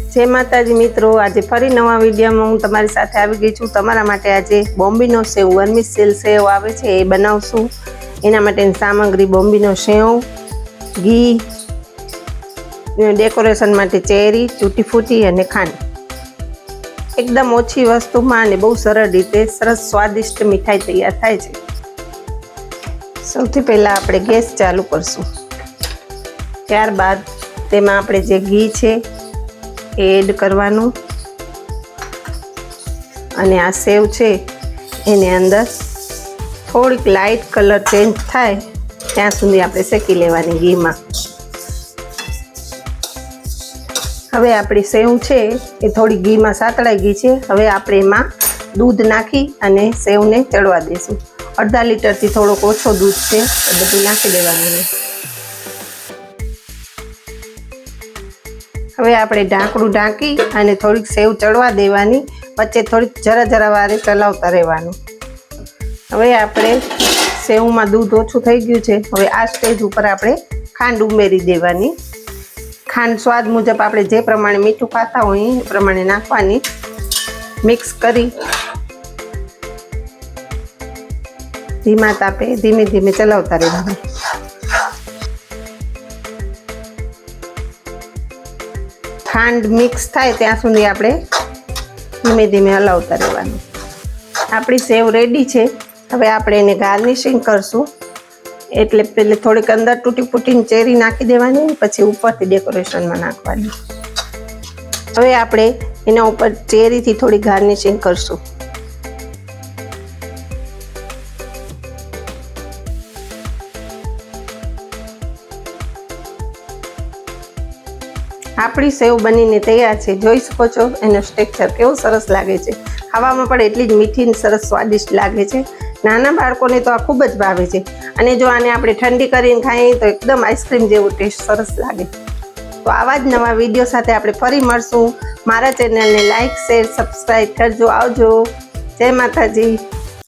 जय माताजी मित्रों, आज फरी नवा विडियो में हूँ तमारी साथे आवी गई छूं। तमारा माटे आज बोम्बीनो सेव वर्मिसेल सेव आवे छे ए बनावशुं। एना माटेनी सामग्री बोम्बीनो सेव, घी, डेकोरेशन माटे चेरी, टूटी फूटी अने खांड। एकदम ओછી वस्तुमां अने बहु सरळ रीते सरस स्वादिष्ट मिठाई तैयार थाय छे। सौथी पहेला आपणे गैस चालू करशुं। त्यारबाद तेमां आपणे जे घी छे एड करवानुं अने आ सेव छे एने अंदर थोड़ीक लाइट कलर चेन्ज थाय त्यां सुधी आपणे शेकी लेवानी घीमां। हवे आपणी सेव छे ए थोड़ी घीमां सातळाई गई छे। हवे आपणे एमां दूध नाखी अने सेवने चढ़वा देशुं। अर्धा लीटर थी थोड़ोक ओछो दूध छे तो बधुं नाखी देवानुं। हवे आपणे ढांकणुं ढांकी अने थोड़ीक सेव चढ़वा देवानी। वच्चे थोड़ीक जरा जरा वारे चलावता रहेवानुं। हवे आपणे सेवमां दूध ओछुं थई गयुं छे। हवे आ स्टेज उपर आपणे खांड उमेरी देवानी। खांड स्वाद मुजब आपणे जे प्रमाणे मीठुं खाता होय ए प्रमाणे नाखवानी। मिक्स करी धीमा तापे धीमे धीमे चलावता रहेवानुं। खांड मिक्स थाय त्यां सुधी आपणे धीमे धीमे हलावता रहेवानुं। आपणी सेव रेडी छे। हवे आपणे एने गार्निशिंग करशुं। एटले पहले थोड़ीक अंदर तूटी फूटीनी चेरी नाखी देवानी, पछी उपरथी डेकोरेशनमां नाखवानी। हवे आपणे एना उपर चेरीथी थोड़ी गार्निशिंग करशुं। आपणी सेव बनीने तैयार छे। जोई शको छो एनो टेक्सचर केवो सरस लागे छे। खावामां पण एटली ज मीठी ने सरस स्वादिष्ट लागे छे। नाना बाळकोने तो आ खूब ज भावे छे अने जो आने आपणे ठंडी करीने खाईए तो एकदम आइस्क्रीम जेवो टेस्ट सरस लागे। तो आवा ज नवा विडियो साथे आपणे फरी मळशुं। मारा चेनलने लाइक शेर सब्सक्राइब करजो। आवजो। जय माताजी।